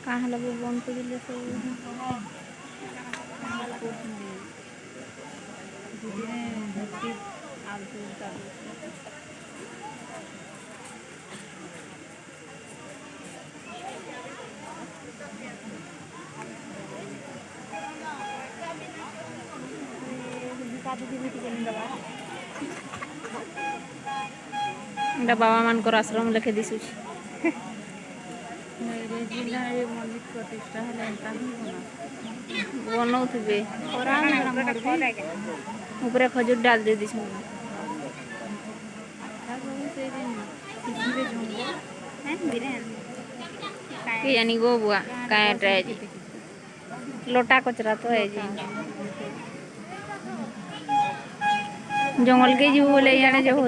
कहाँ लगे बंद कर दिले सब बाबा मान को आश्रम लेखे दिशुची बनौथे ऊपर खजूर डाल दे दी यानी गो बुआ काटा है लोटा कचरा तो है जी जंगल के जीव बोले यानी जो हो